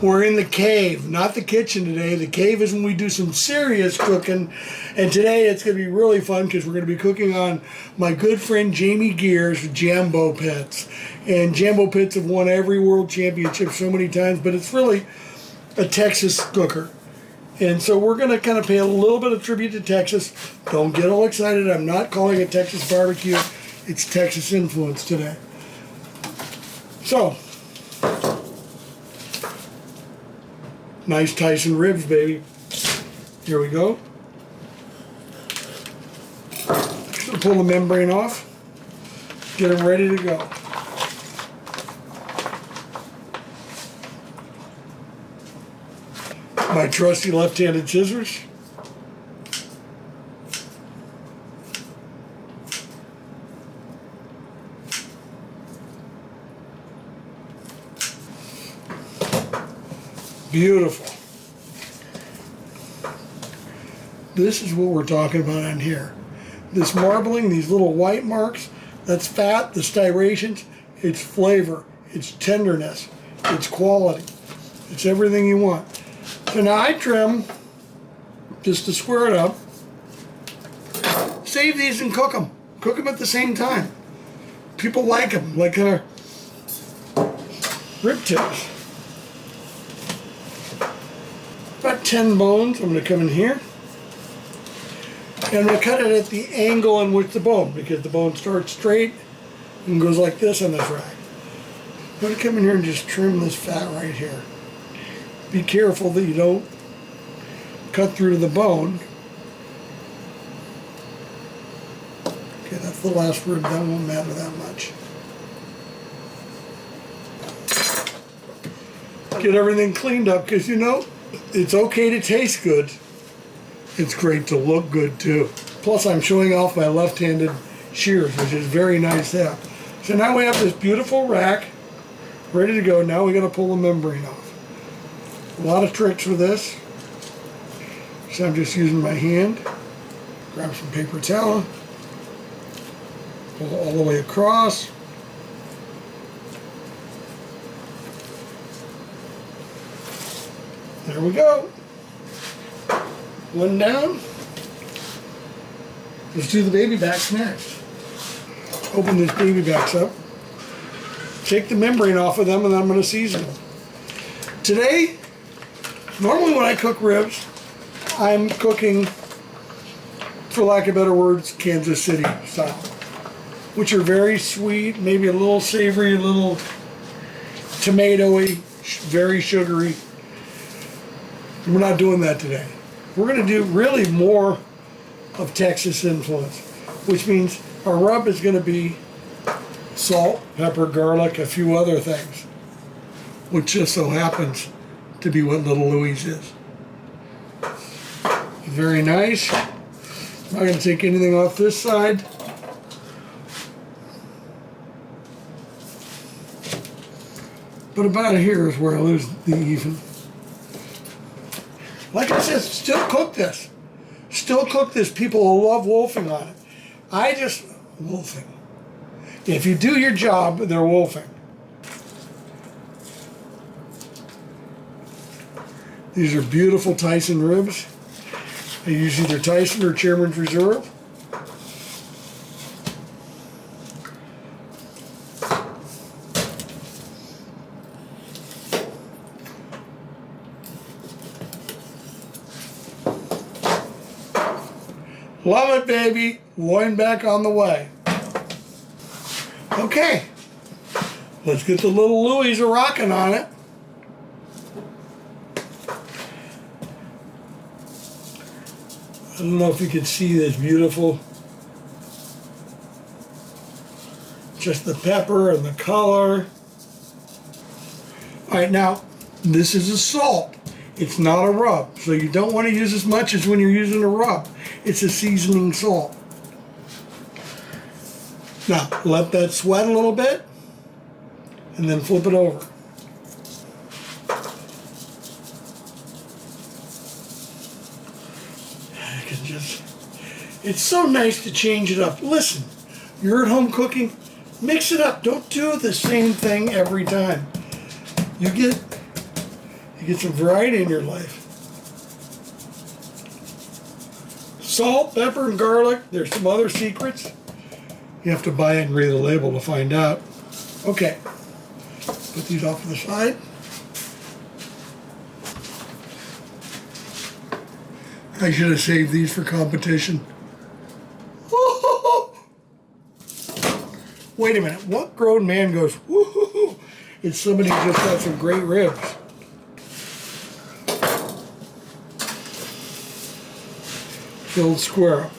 We're in the cave, not the kitchen today. The cave is when we do some serious cooking. And today it's going to be really fun because we're going to be cooking on my good friend Jamie Gear's Jambo pits. And Jambo pits have won every world championship so many times, but it's really a Texas cooker. And so we're going to kind of pay a little bit of tribute to Texas. Don't get all excited. I'm not calling it Texas barbecue. It's Texas influence today. So, nice Tyson ribs, baby. Here we go. So pull the membrane off. Get them ready to go. My trusty left-handed scissors. Beautiful. This is what we're talking about on here. This marbling, these little white marks, that's fat, the striations, it's flavor, it's tenderness, it's quality. It's everything you want. So now I trim, just to square it up. Save these and cook them. Cook them at the same time. People like them, like rib tips. About 10 bones. I'm going to come in here. And I'm going to cut it at the angle in which the bone, because the bone starts straight and goes like this on this rack. I'm going to come in here and just trim this fat right here. Be careful that you don't cut through the bone. Okay, that's the last rib. That won't matter that much. Get everything cleaned up, because you know, it's okay to taste good. It's great to look good too. Plus I'm showing off my left-handed shears, which is very nice to have. So now we have this beautiful rack ready to go. Now we got to pull the membrane off. A lot of tricks with this. So I'm just using my hand. Grab some paper towel. Pull it all the way across. There we go. One down. Let's do the baby backs next. Open these baby backs up. Take the membrane off of them, and then I'm going to season them. Today, normally when I cook ribs, I'm cooking, for lack of better words, Kansas City style, which are very sweet, maybe a little savory, a little tomatoey, very sugary. We're not doing that today. We're going to do really more of Texas influence, which means our rub is going to be salt, pepper, garlic, a few other things, which just so happens to be what Little Louie's is. Very nice. I'm not going to take anything off this side. But about here is where I lose the even. Like I said, still cook this. Still cook this. People will love wolfing on it. Wolfing. If you do your job, they're wolfing. These are beautiful Tyson ribs. I use either Tyson or Chairman's Reserve. Love it, baby. Loin back on the way. Okay. Let's get the Little Louie's a-rocking on it. I don't know if you can see this beautiful, just the pepper and the color. All right, now, this is a salt. It's not a rub, so you don't want to use as much as when you're using a rub. It's a seasoning salt. Now, let that sweat a little bit, and then flip it over. It's so nice to change it up. Listen, you're at home cooking, mix it up. Don't do the same thing every time. You You get some variety in your life. Salt, pepper, and garlic. There's some other secrets. You have to buy it and read the label to find out. Okay, put these off to the side. I should have saved these for competition. Wait a minute, what grown man goes, woohoo? It's somebody who just got some great ribs. Filled square up.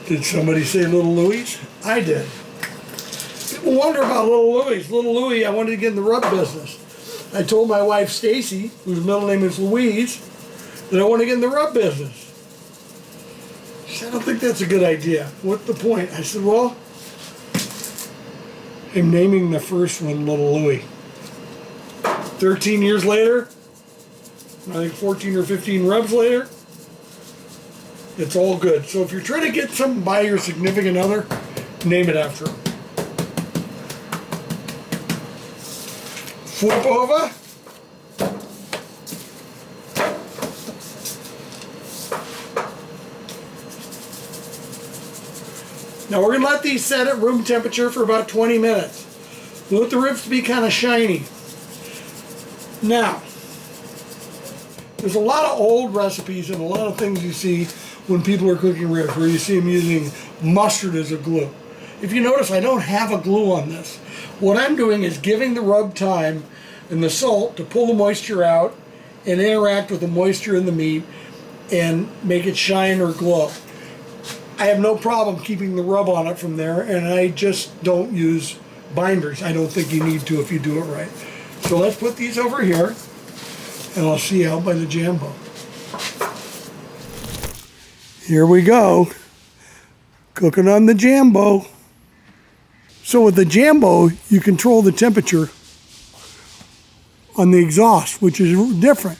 Did somebody say Little Louie's? I did. People wonder about Little Louie's. Little Louie, I wanted to get in the rub business. I told my wife Stacy, whose middle name is Louise, that I want to get in the rub business. She said, I don't think that's a good idea. What's the point? I said, well, I'm naming the first one Little Louie. 13 years later, I think 14 or 15 rubs later, it's all good. So if you're trying to get something by your significant other, name it after him. Flip over. Now we're going to let these set at room temperature for about 20 minutes. We want the ribs to be kind of shiny. Now, there's a lot of old recipes and a lot of things you see when people are cooking ribs where you see them using mustard as a glue. If you notice, I don't have a glue on this. What I'm doing is giving the rub time and the salt to pull the moisture out and interact with the moisture in the meat and make it shine or glow. I have no problem keeping the rub on it from there, and I just don't use binders. I don't think you need to if you do it right. So let's put these over here, and I'll see you out by the Jambo. Here we go, cooking on the Jambo. So with the Jambo, you control the temperature on the exhaust, which is different.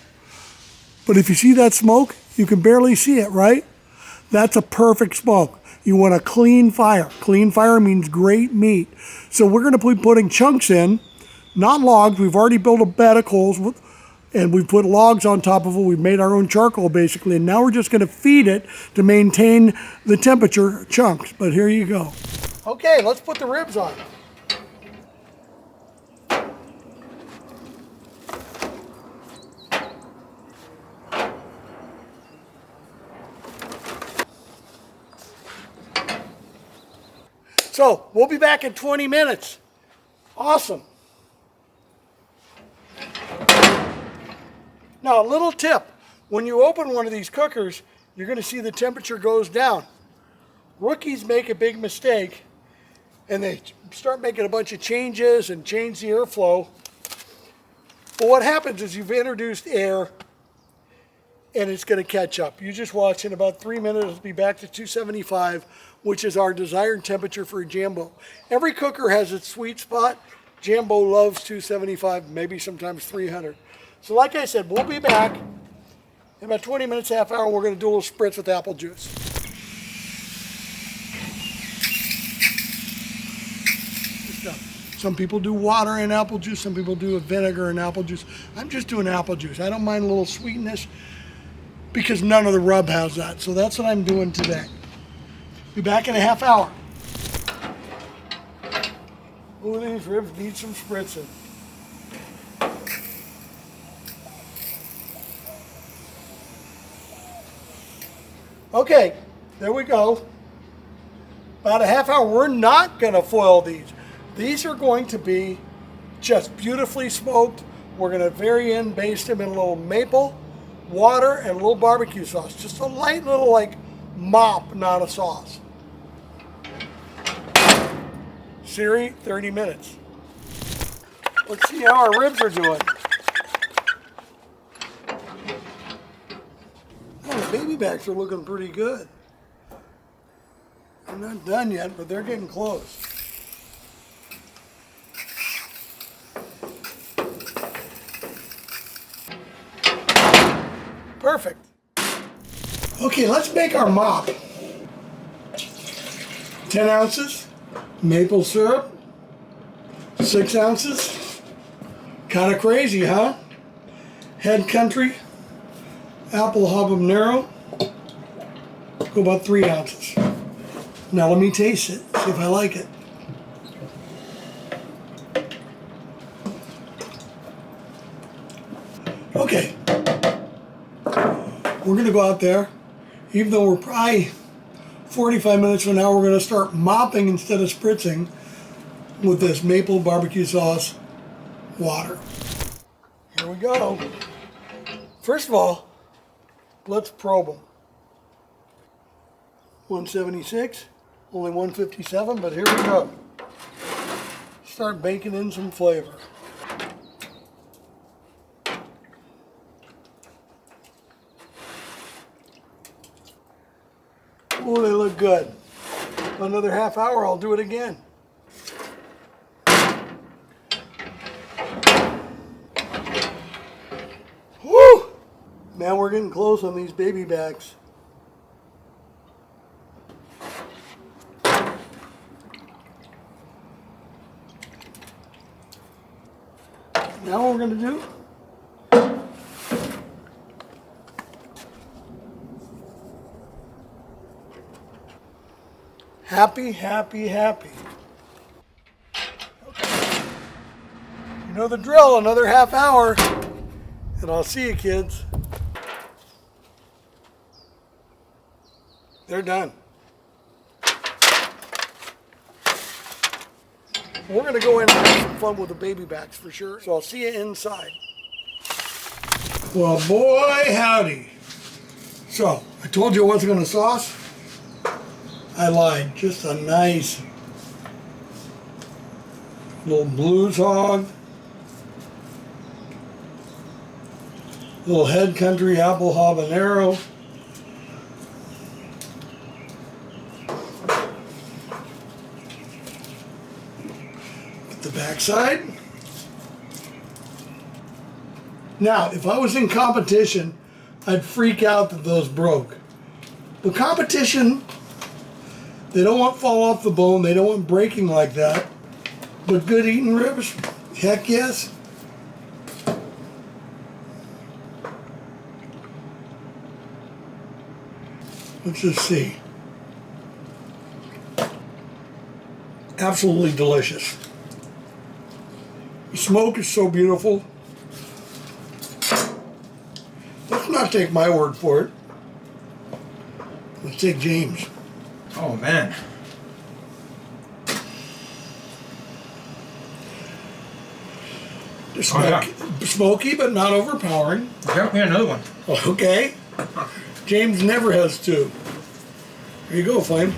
But if you see that smoke, you can barely see it, right? That's a perfect smoke. You want a clean fire. Clean fire means great meat. So we're going to be putting chunks in, not logs. We've already built a bed of coals, and we've put logs on top of it. We've made our own charcoal, basically, and now we're just going to feed it to maintain the temperature chunks. But here you go. Okay, let's put the ribs on. So, we'll be back in 20 minutes. Awesome. Now, a little tip. When you open one of these cookers, you're going to see the temperature goes down. Rookies make a big mistake, and they start making a bunch of changes and change the airflow. But what happens is you've introduced air, and it's going to catch up. You just watch. In about 3 minutes, it'll be back to 275, which is our desired temperature for a Jambo. Every cooker has its sweet spot. Jambo loves 275, maybe sometimes 300. So like I said, we'll be back in about 20 minutes, half hour. We're going to do a little spritz with apple juice. Some people do water in apple juice. Some people do a vinegar in apple juice. I'm just doing apple juice. I don't mind a little sweetness because none of the rub has that. So that's what I'm doing today. Be back in a half hour. Oh, these ribs need some spritzing. Okay, there we go. About a half hour. We're not going to foil these. These are going to be just beautifully smoked. We're going to very end baste them in a little maple, water, and a little barbecue sauce. Just a light little like mop, not a sauce. Siri, 30 minutes. Let's see how our ribs are doing. Oh, the baby backs are looking pretty good. I'm not done yet, but they're getting close. Perfect. Okay, let's make our mop. 10 ounces maple syrup, 6 ounces. Kind of crazy, huh? Head Country apple habanero, go about 3 ounces. Now let me taste it, see if I like it. Okay, we're gonna go out there, even though we're probably 45 minutes from now, we're gonna start mopping instead of spritzing with this maple barbecue sauce water. Here we go. First of all, let's probe them. 176, only 157, but here we go. Start baking in some flavor. Oh, they look good. Another half hour, I'll do it again. Woo! Man, we're getting close on these baby backs. Now what we're going to do, happy, happy, happy. Okay. You know the drill, another half hour, and I'll see you kids. They're done. We're going to go in and have some fun with the baby backs for sure, so I'll see you inside. Well, boy, howdy. So, I told you I wasn't going to sauce. I lied. Just a nice little blues hog. Little Head Country apple habanero. The backside. Now, if I was in competition, I'd freak out that those broke. But competition, they don't want fall off the bone, they don't want breaking like that. But good eating ribs, heck yes. Let's just see. Absolutely delicious. The smoke is so beautiful. Let's not take my word for it. Let's take James. Oh man. Smoky, but not overpowering. Get me another one. Okay. James never has two. Here you go, Flame.